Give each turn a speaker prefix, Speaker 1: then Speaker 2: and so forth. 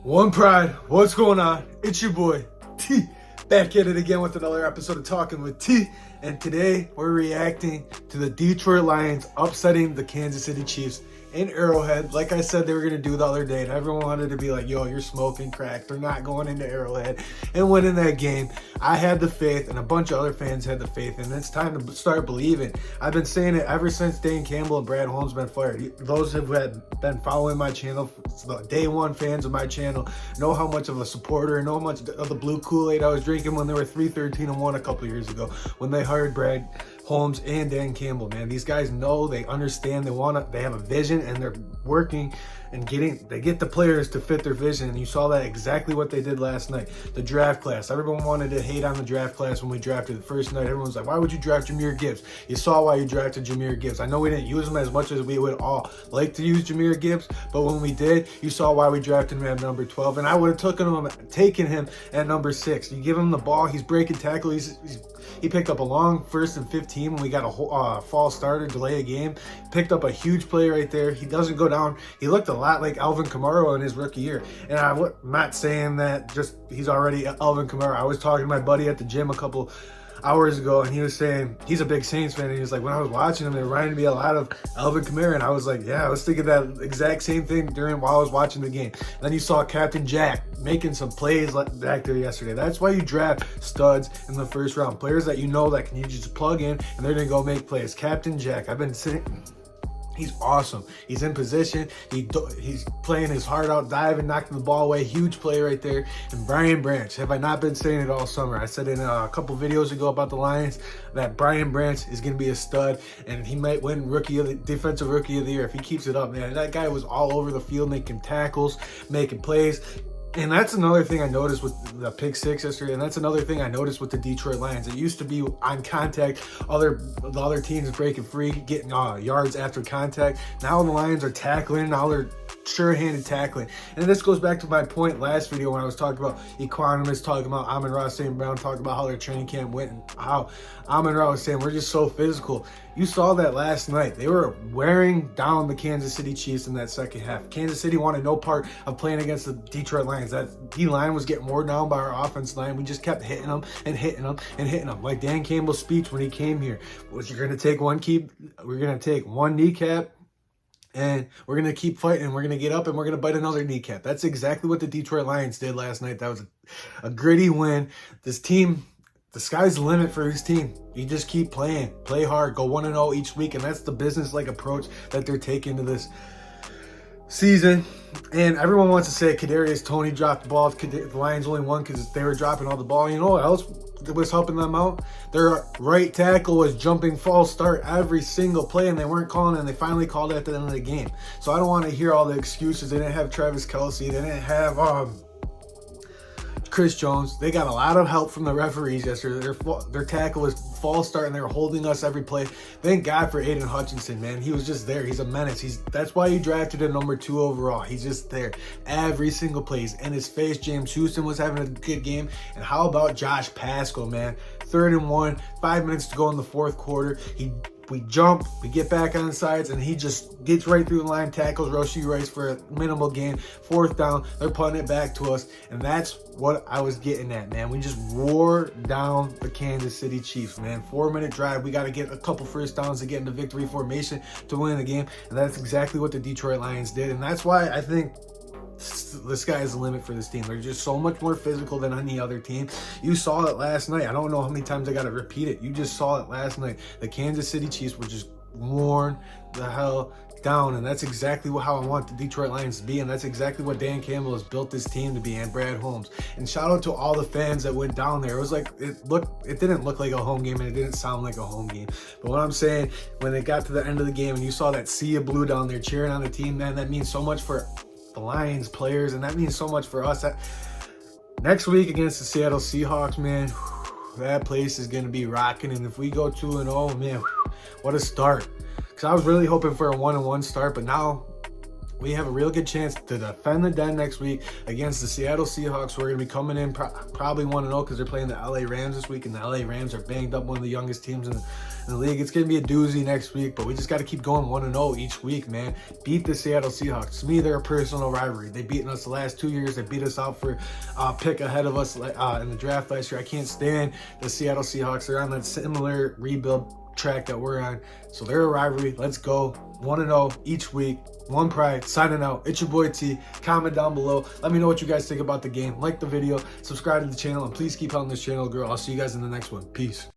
Speaker 1: One Pride, what's going on? It's your boy, T, back at it again with another episode of Talking with T. And today we're reacting to the Detroit Lions upsetting the Kansas City Chiefs in Arrowhead. Like I said, they were going to do the other day, and everyone wanted to be like, yo, you're smoking crack. They're not going into Arrowhead and winning that game. I had the faith, and a bunch of other fans had the faith, and it's time to start believing. I've been saying it ever since Dan Campbell and Brad Holmes been fired. Those who have been following my channel, the day one fans of my channel, know how much of a supporter, know how much of the blue Kool-Aid I was drinking when they were 3-13-1 a couple years ago, when they hired Brad Holmes and Dan Campbell. Man, these guys know, they understand, they have a vision, and they're working and they get the players to fit their vision. And you saw that exactly what they did last night. The draft class, everyone wanted to hate on the draft class when we drafted the first night. Everyone's like, why would you draft Jahmyr Gibbs? You saw why you drafted Jahmyr Gibbs. I know we didn't use him as much as we would all like to use Jahmyr Gibbs, but when we did, you saw why we drafted him at number 12, and I would have taken him at number 6. You give him the ball, he's breaking tackles, he picked up a long 1st and 15 when we got a false starter, delay a game. Picked up a huge play right there. He doesn't go down. He looked a lot like Alvin Kamara in his rookie year. And I'm not saying that just he's already Alvin Kamara. I was talking to my buddy at the gym a couple hours ago, and he was saying he's a big Saints fan, and he was like, when I was watching him, it reminded me a lot of Alvin Kamara. And I was like, yeah, I was thinking that exact same thing while I was watching the game. And then you saw Captain Jack making some plays back there yesterday. That's why you draft studs in the first round, players that you know that can you just plug in and they're gonna go make plays. Captain Jack, I've been sitting. He's awesome. He's in position. He's playing his heart out, diving, knocking the ball away. Huge play right there. And Brian Branch, have I not been saying it all summer? I said in a couple videos ago about the Lions that Brian Branch is going to be a stud, and he might win Defensive Rookie of the Year if he keeps it up, man. That guy was all over the field making tackles, making plays. And that's another thing I noticed with the pick 6 yesterday, and that's another thing I noticed with the Detroit Lions. It used to be on contact, the other teams breaking free, getting yards after contact. Now the Lions are tackling, now they're sure-handed tackling. And this goes back to my point last video when I was talking about economists, talking about Amon-Ra St. Brown, talking about how their training camp went, and how Amon-Ra was saying we're just so physical. You saw that last night. They were wearing down the Kansas City Chiefs in that second half. Kansas City wanted no part of playing against the Detroit Lions. That D-line was getting worn down by our offense line. We just kept hitting them and hitting them and hitting them. Like Dan Campbell's speech when he came here was, you're going to take we're going to take one kneecap, and we're going to keep fighting. We're going to get up, and we're going to bite another kneecap. That's exactly what the Detroit Lions did last night. That was a gritty win. This team, the sky's the limit for his team. You just keep playing, play hard, go 1-0 each week, and that's the business-like approach that they're taking to this season. And everyone wants to say Kadarius Toney dropped the ball. The Lions only won because they were dropping all the ball. You know what else was helping them out? Their right tackle was jumping false start every single play, and they weren't calling it, and they finally called it at the end of the game. So I don't want to hear all the excuses. They didn't have Travis Kelce. They didn't have Chris Jones. They got a lot of help from the referees yesterday. Their tackle was false start, and they were holding us every play. Thank God for Aiden Hutchinson, man. He was just there. He's a menace. That's why you drafted him number 2 overall. He's just there every single play. He's in his face. James Houston was having a good game. And how about Josh Pascal, man? 3rd and 1, 5 minutes to go in the 4th quarter. We jump, we get back on the sides, and he just gets right through the line, tackles Rashee Rice for a minimal gain. 4th down, they're punting it back to us, and that's what I was getting at, man. We just wore down the Kansas City Chiefs, man. 4-minute drive, we got to get a couple first downs to get into victory formation to win the game, and that's exactly what the Detroit Lions did, and that's why I think the sky is the limit for this team. They're just so much more physical than any other team. You saw it last night. I don't know how many times I got to repeat it. You just saw it last night. The Kansas City Chiefs were just worn the hell down, and that's exactly how I want the Detroit Lions to be, and that's exactly what Dan Campbell has built this team to be, and Brad Holmes. And shout out to all the fans that went down there. It was like, it didn't look like a home game, and it didn't sound like a home game. But what I'm saying, when it got to the end of the game and you saw that sea of blue down there cheering on the team, man, that means so much for the Lions players, and that means so much for us. Next week against the Seattle Seahawks, man, that place is going to be rocking. And if we go 2-0, man, what a start. Because I was really hoping for a 1-1 start, but now we have a real good chance to defend the den next week against the Seattle Seahawks. We're going to be coming in probably 1-0 because they're playing the LA Rams this week, and the LA Rams are banged up, one of the youngest teams in the league. It's going to be a doozy next week, but we just got to keep going 1-0 each week, man. Beat the Seattle Seahawks. To me, they're a personal rivalry. They've beaten us the last 2 years. They beat us out for pick ahead of us in the draft last year. I can't stand the Seattle Seahawks. They're on that similar rebuild track that we're on, so they're a rivalry. Let's go 1-0 each week. One pride. Signing out. It's your boy T. Comment down below. Let me know what you guys think about the game. Like the video, subscribe to the channel, and please keep on this channel, girl. I'll see you guys in the next one. Peace.